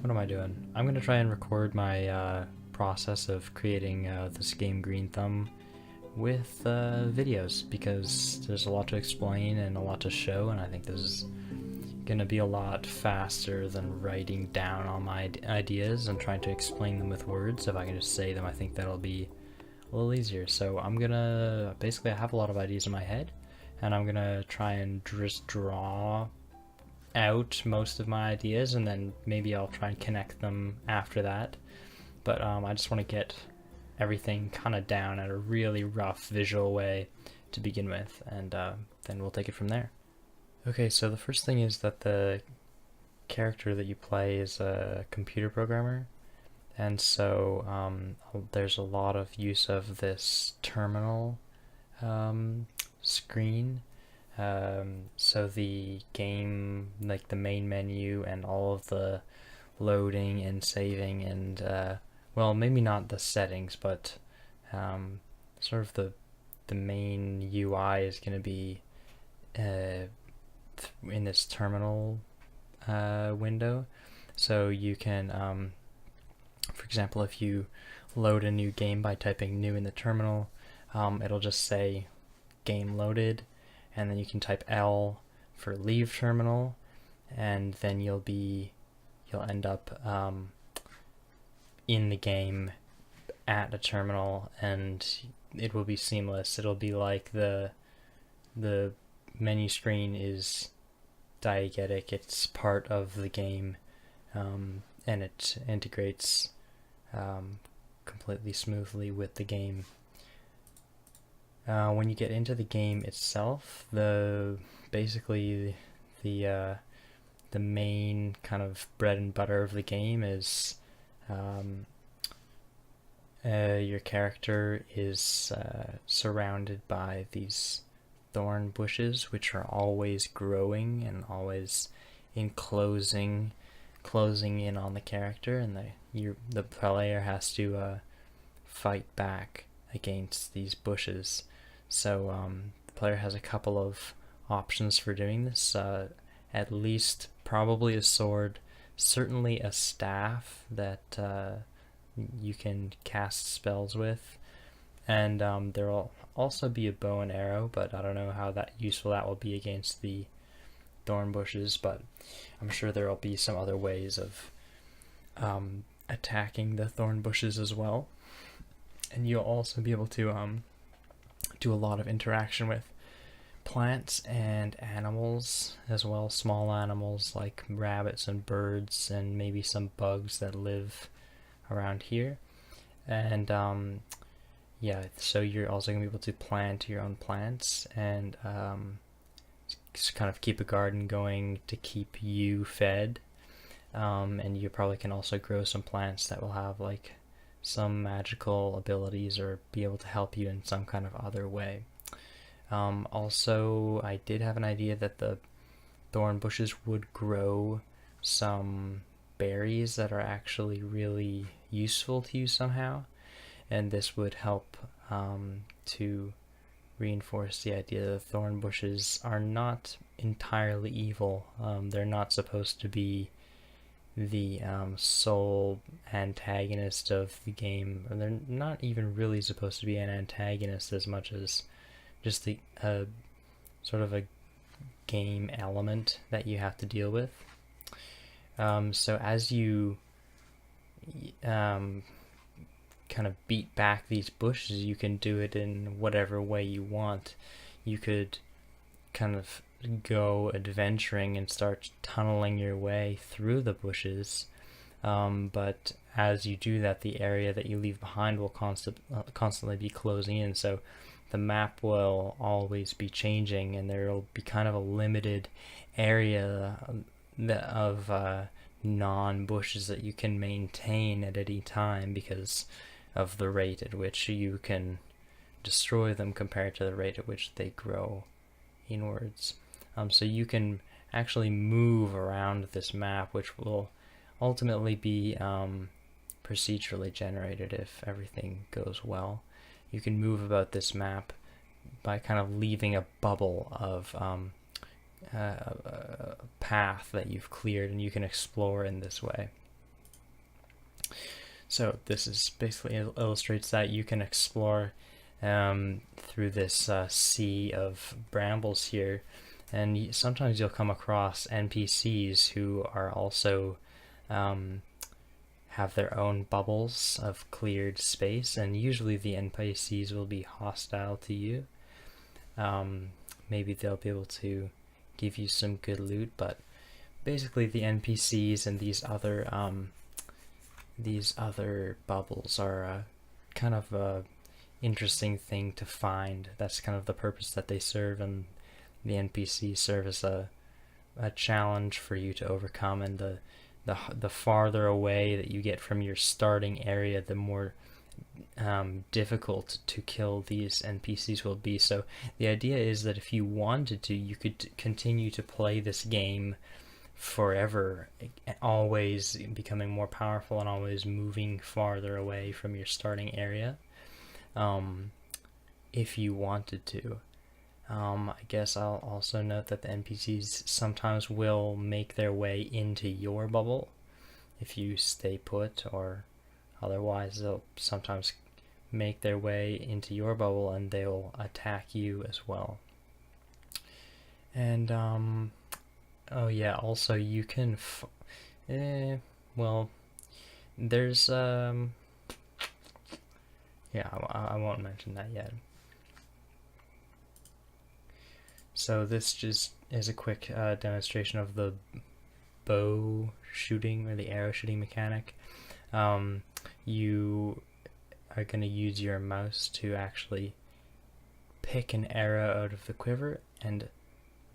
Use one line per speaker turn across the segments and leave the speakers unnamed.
What am I doing? I'm gonna try and record my process of creating this game Green Thumb with videos because there's a lot to explain and a lot to show, and I think this is gonna be a lot faster than writing down all my ideas and trying to explain them with words. If I can just say them, I think that'll be a little easier. So I'm gonna basically I have a lot of ideas in my head, and I'm gonna try and just draw out most of my ideas, and then maybe I'll try and connect them after that. But I just want to get everything kind of down at a really rough visual way to begin with, and then we'll take it from there. Okay, so the first thing is that the character that you play is a computer programmer, and so there's a lot of use of this terminal screen. So the game, like the main menu and all of the loading and saving and, well, maybe not the settings, but sort of the main UI is going to be in this terminal window. So you can, for example, if you load a new game by typing new in the terminal, it'll just say game loaded, and then you can type L for leave terminal, and then you'll end up in the game at a terminal, and it will be seamless. It'll be like the menu screen is diegetic. It's part of the game, and it integrates completely smoothly with the game. When you get into the game itself, basically the main kind of bread and butter of the game is your character is surrounded by these thorn bushes, which are always growing and always closing in on the character, and the player has to fight back against these bushes. So the player has a couple of options for doing this. At least probably a sword, certainly a staff that you can cast spells with, and there will also be a bow and arrow, but I don't know how useful that will be against the thorn bushes, but I'm sure there will be some other ways of attacking the thorn bushes as well. And you'll also be able to do a lot of interaction with plants and animals as well, small animals like rabbits and birds and maybe some bugs that live around here. And yeah, so you're also going to be able to plant your own plants and just kind of keep a garden going to keep you fed. And you probably can also grow some plants that will have like some magical abilities or be able to help you in some kind of other way. Also, I did have an idea that the thorn bushes would grow some berries that are actually really useful to you somehow, and this would help to reinforce the idea that thorn bushes are not entirely evil. They're not supposed to be the sole antagonist of the game. Or they're not even really supposed to be an antagonist as much as just the sort of a game element that you have to deal with. So as you kind of beat back these bushes, you can do it in whatever way you want. You could kind of go adventuring and start tunneling your way through the bushes, but as you do that, the area that you leave behind will constantly be closing in, so the map will always be changing, and there will be kind of a limited area of non-bushes that you can maintain at any time because of the rate at which you can destroy them compared to the rate at which they grow inwards. So you can actually move around this map, which will ultimately be procedurally generated if everything goes well. You can move about this map by kind of leaving a bubble of path that you've cleared, and you can explore in this way. So this is basically illustrates that you can explore through this sea of brambles here, and sometimes you'll come across NPCs who are also um, have their own bubbles of cleared space, and usually the NPCs will be hostile to you. Um, Maybe they'll be able to give you some good loot, but basically the NPCs and these other bubbles are kind of a interesting thing to find. That's kind of the purpose that they serve, and the NPCs serve as a challenge for you to overcome. And the farther away that you get from your starting area, the more difficult to kill these NPCs will be. So the idea is that if you wanted to, you could continue to play this game forever, always becoming more powerful and always moving farther away from your starting area, if you wanted to. I guess I'll also note that the NPCs sometimes will make their way into your bubble if you stay put, or otherwise they'll sometimes make their way into your bubble and they'll attack you as well. And oh yeah, also you can well, there's yeah, I won't mention that yet. So this just is a quick demonstration of the bow shooting or the arrow shooting mechanic. You are going to use your mouse to actually pick an arrow out of the quiver and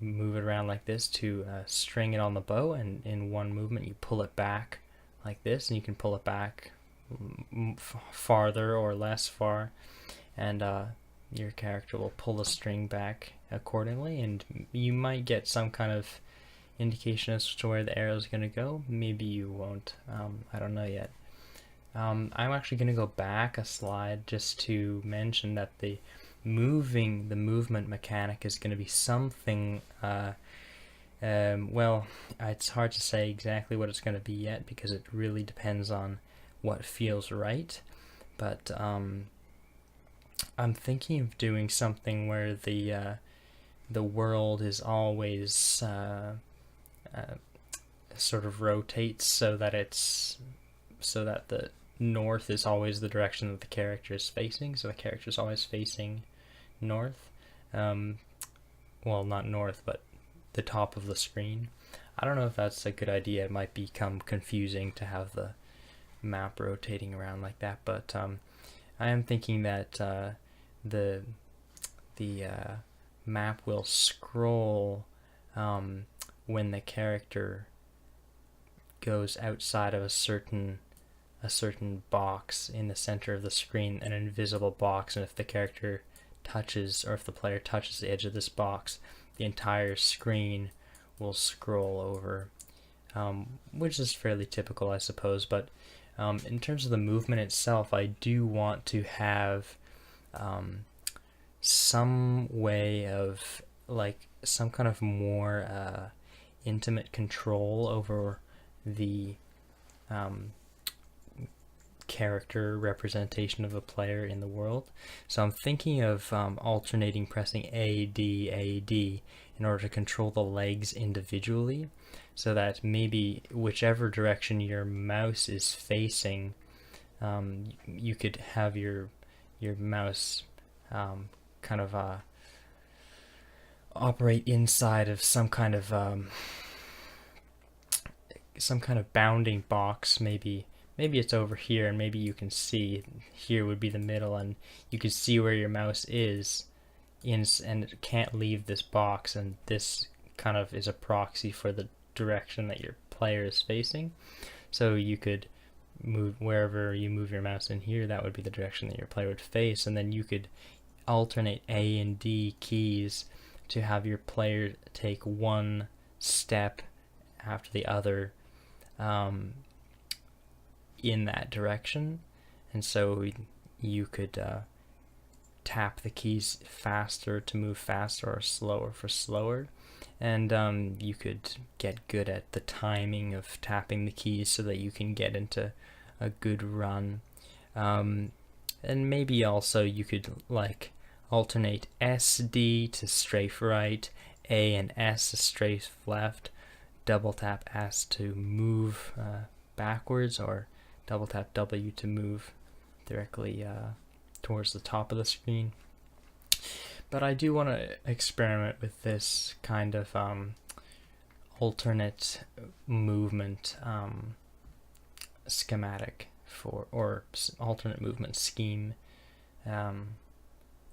move it around like this to string it on the bow, and in one movement you pull it back like this, and you can pull it back farther or less far, and your character will pull the string back accordingly, and you might get some kind of indication as to where the arrow is going to go. Maybe you won't. I don't know yet. I'm actually going to go back a slide just to mention that the movement mechanic is going to be something, well, it's hard to say exactly what it's going to be yet, because it really depends on what feels right, but I'm thinking of doing something where the world is always sort of rotates so that the north is always the direction that the character is facing, so the character is always facing north. Well, not north, but the top of the screen. I don't know if that's a good idea. It might become confusing to have the map rotating around like that, but I am thinking that the map will scroll when the character goes outside of a certain box in the center of the screen, an invisible box, and if the character touches, or if the player touches the edge of this box, the entire screen will scroll over, which is fairly typical, I suppose. But in terms of the movement itself, I do want to have some way of, like, some kind of more intimate control over the character representation of a player in the world. So I'm thinking of alternating pressing A, D, A, D in order to control the legs individually, so that maybe whichever direction your mouse is facing, you could have your mouse kind of operate inside of some kind of bounding box. Maybe it's over here, and maybe you can see here would be the middle, and you can see where your mouse is, and it can't leave this box, and this kind of is a proxy for the direction that your player is facing. So you could move wherever you move your mouse in here, that would be the direction that your player would face, and then you could alternate A and D keys to have your player take one step after the other in that direction. And so you could tap the keys faster to move faster, or slower for slower, and you could get good at the timing of tapping the keys so that you can get into a good run. And maybe also you could like alternate SD to strafe right, A and S to strafe left, double tap S to move backwards, or double tap W to move directly towards the top of the screen. But I do want to experiment with this kind of alternate movement schematic or alternate movement scheme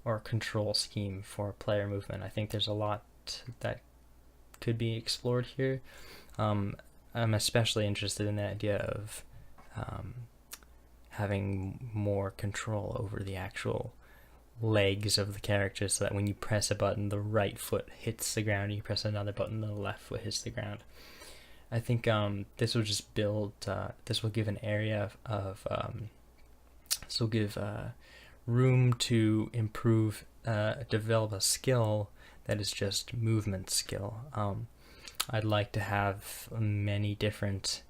or control scheme for player movement. I think there's a lot that could be explored here. I'm especially interested in the idea of having more control over the actual legs of the character, so that when you press a button, the right foot hits the ground, and you press another button, the left foot hits the ground. I think this will just build, this will give an area of this will give room to improve, develop a skill that is just movement skill. I'd like to have many different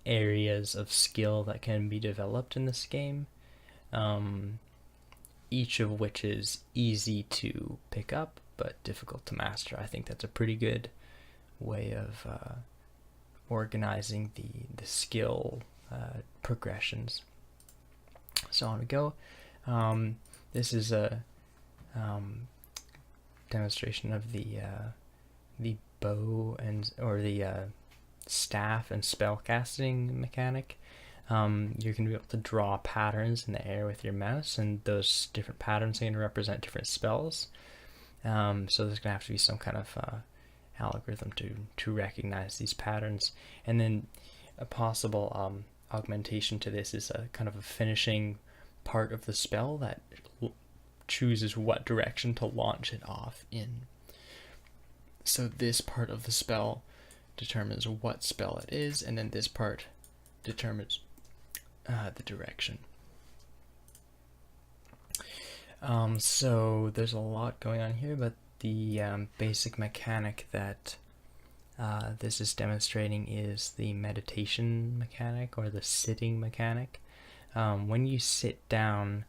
areas of skill that can be developed in this game, each of which is easy to pick up but difficult to master. I think that's a pretty good way of organizing the skill progressions. So on we go. This is a demonstration of the bow and or the staff and spell casting mechanic. You're going to be able to draw patterns in the air with your mouse, and those different patterns are going to represent different spells. So there's going to have to be some kind of algorithm to recognize these patterns. And then a possible augmentation to this is a kind of a finishing part of the spell that chooses what direction to launch it off in. So this part of the spell determines what spell it is, and then this part determines the direction. So there's a lot going on here, but the basic mechanic that this is demonstrating is the meditation mechanic, or the sitting mechanic. When you sit down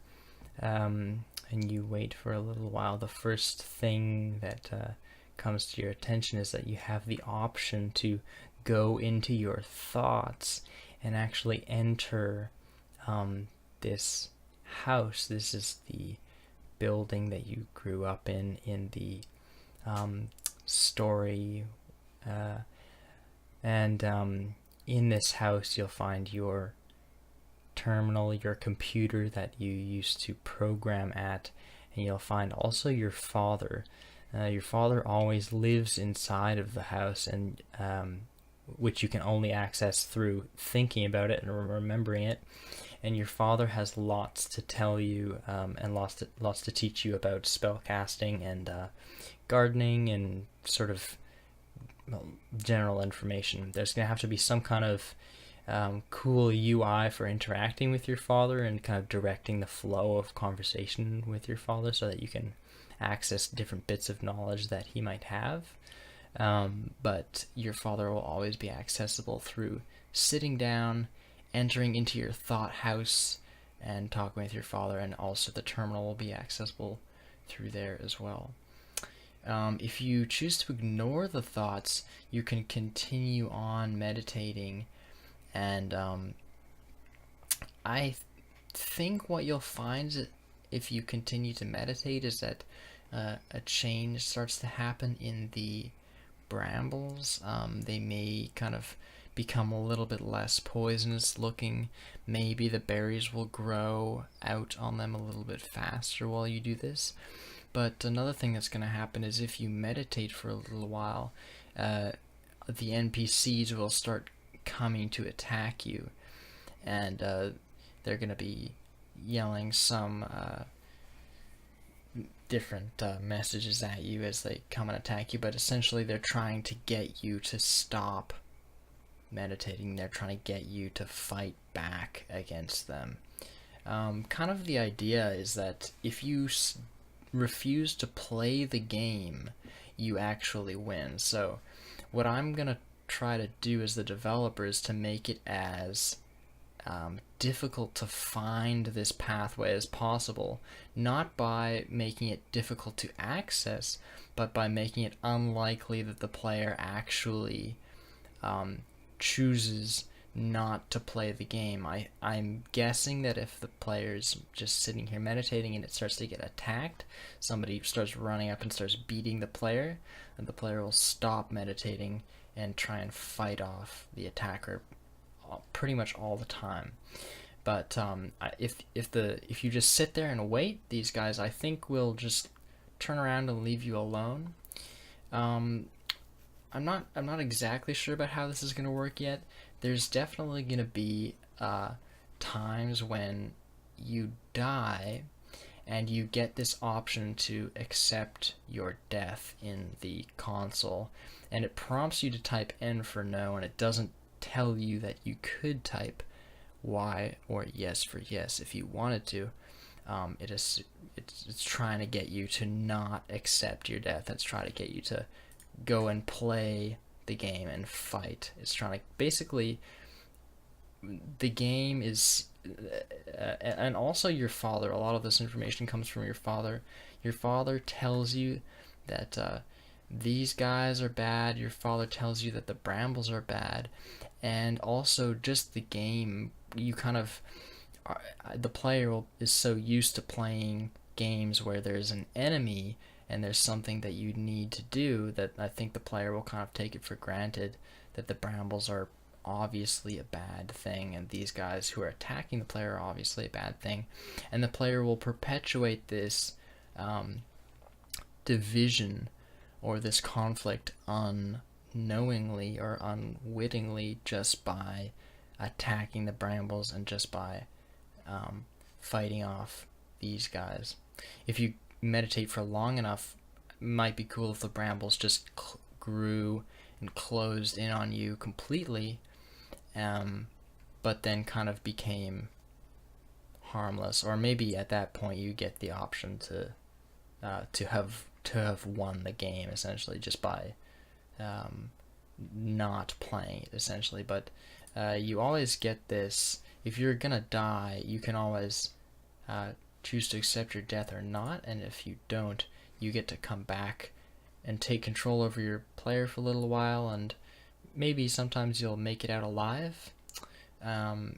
and you wait for a little while, the first thing that comes to your attention is that you have the option to go into your thoughts and actually enter this house. This is the building that you grew up in the story, and in this house you'll find your terminal, your computer that you used to program at, and you'll find also your father. Your father always lives inside of the house, and which you can only access through thinking about it and remembering it. And your father has lots to tell you, and lots to teach you about spellcasting and gardening and sort of general information. There's going to have to be some kind of cool UI for interacting with your father and kind of directing the flow of conversation with your father, so that you can access different bits of knowledge that he might have. But your father will always be accessible through sitting down, entering into your thought house, and talking with your father, and also the terminal will be accessible through there as well. If you choose to ignore the thoughts, you can continue on meditating, and I think what you'll find if you continue to meditate is that a change starts to happen in the brambles. They may kind of become a little bit less poisonous looking. Maybe the berries will grow out on them a little bit faster while you do this. But another thing that's going to happen is if you meditate for a little while, the NPCs will start coming to attack you, and they're going to be yelling some different messages at you as they come and attack you, but essentially they're trying to get you to stop meditating. They're trying to get you to fight back against them. Kind of the idea is that if you refuse to play the game, you actually win. So what I'm gonna try to do as the developer is to make it as difficult to find this pathway as possible, not by making it difficult to access, but by making it unlikely that the player actually chooses not to play the game. I'm guessing that if the player's just sitting here meditating and it starts to get attacked, somebody starts running up and starts beating the player, and the player will stop meditating and try and fight off the attacker pretty much all the time. But if you just sit there and wait, these guys I think will just turn around and leave you alone. I'm not exactly sure about how this is going to work yet. There's definitely going to be times when you die and you get this option to accept your death in the console, and it prompts you to type N for no, and it doesn't tell you that you could type Y or yes for yes if you wanted to. It's trying to get you to not accept your death. It's trying to get you to go and play the game and fight. It's trying to basically, the game is and also your father, a lot of this information comes from your father. Your father tells you that these guys are bad. Your father tells you that the brambles are bad, and also just the game, you kind of the player is so used to playing games where there's an enemy and there's something that you need to do, that I think the player will kind of take it for granted that the brambles are obviously a bad thing, and these guys who are attacking the player are obviously a bad thing, and the player will perpetuate this division or this conflict unknowingly or unwittingly, just by attacking the brambles and just by fighting off these guys. If you meditate for long enough, it might be cool if the brambles just grew and closed in on you completely, but then kind of became harmless. Or maybe at that point you get the option to have won the game, essentially, just by not playing it, essentially. But you always get this, if you're gonna die, you can always choose to accept your death or not, and if you don't, you get to come back and take control over your player for a little while, and maybe sometimes you'll make it out alive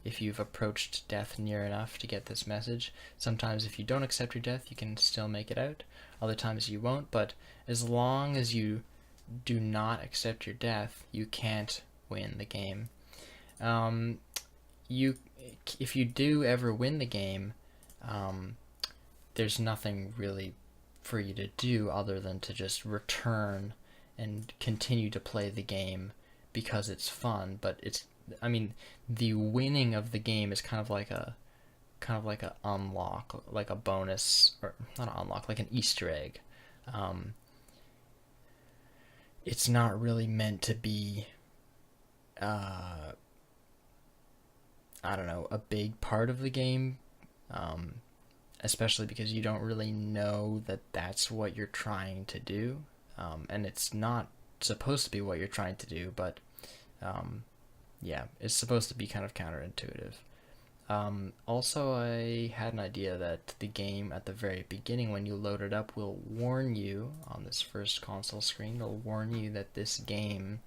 if you've approached death near enough to get this message. Sometimes if you don't accept your death, you can still make it out. Other times you won't, but as long as you do not accept your death, you can't win the game. If you do ever win the game, there's nothing really for you to do other than to just return and continue to play the game because it's fun. But the winning of the game is kind of like a unlock, like a bonus, or not an unlock, like an Easter egg. It's not really meant to be a big part of the game, especially because you don't really know that that's what you're trying to do, and it's not supposed to be what you're trying to do, but it's supposed to be kind of counterintuitive. Also, I had an idea that the game at the very beginning, when you load it up, will warn you on this first console screen, it'll warn you that this game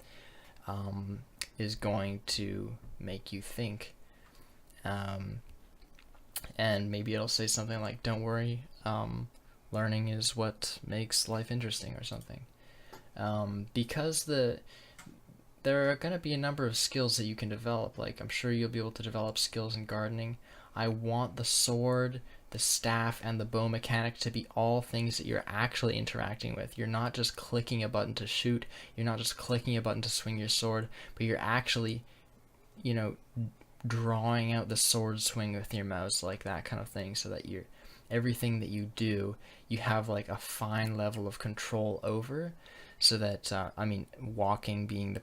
is going to make you think. And maybe it'll say something like, don't worry, learning is what makes life interesting, or something. Because there are going to be a number of skills that you can develop. Like, I'm sure you'll be able to develop skills in gardening. I want the sword, the staff, and the bow mechanic to be all things that you're actually interacting with. You're not just clicking a button to shoot, you're not just clicking a button to swing your sword, but you're actually, drawing out the sword swing with your mouse, like that kind of thing, so that everything that you do, you have like a fine level of control over, so that, walking being the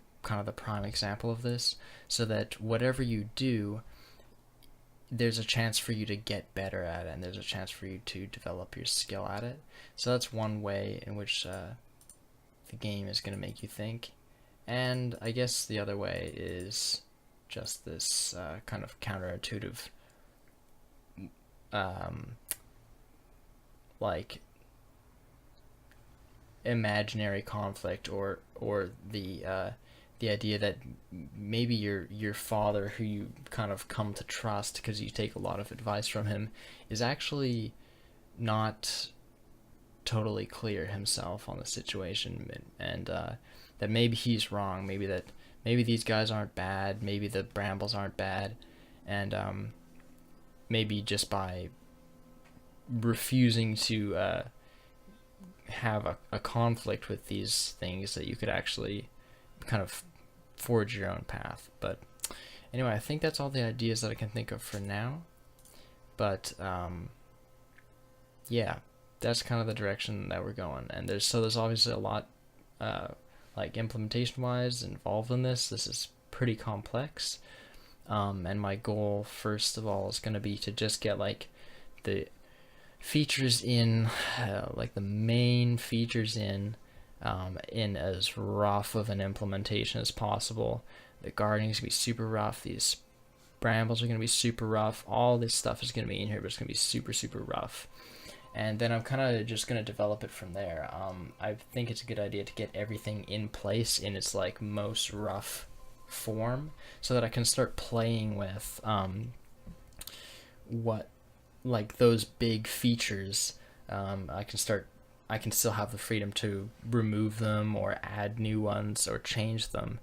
prime example of this, so that whatever you do, there's a chance for you to get better at it, and there's a chance for you to develop your skill at it. So that's one way in which the game is going to make you think. And I guess the other way is just this kind of counterintuitive, um, like imaginary conflict, or the idea that maybe your father, who you kind of come to trust because you take a lot of advice from him, is actually not totally clear himself on the situation, and that maybe he's wrong, maybe these guys aren't bad, maybe the Brambles aren't bad, and maybe just by refusing to have a conflict with these things, that you could actually kind of forge your own path. But anyway, I think that's all the ideas that I can think of for now. But yeah, that's kind of the direction that we're going. And there's obviously a lot, like implementation wise, involved in this. This is pretty complex. And my goal, first of all, is going to be to just get like the features in, like the main features in as rough of an implementation as possible. The gardening is going to be super rough. These Brambles are going to be super rough. All this stuff is going to be in here, but it's going to be super, super rough. And then I'm kind of just going to develop it from there. I think it's a good idea to get everything in place in its like most rough form, so that I can start playing with what, like, those big features. I can still have the freedom to remove them or add new ones or change them,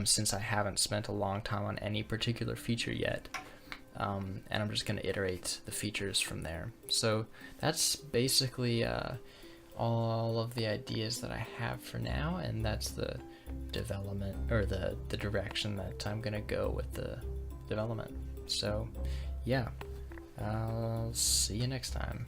since I haven't spent a long time on any particular feature yet. And I'm just going to iterate the features from there. So that's basically all of the ideas that I have for now, and that's the development, or the direction that I'm going to go with the development. So yeah, I'll see you next time.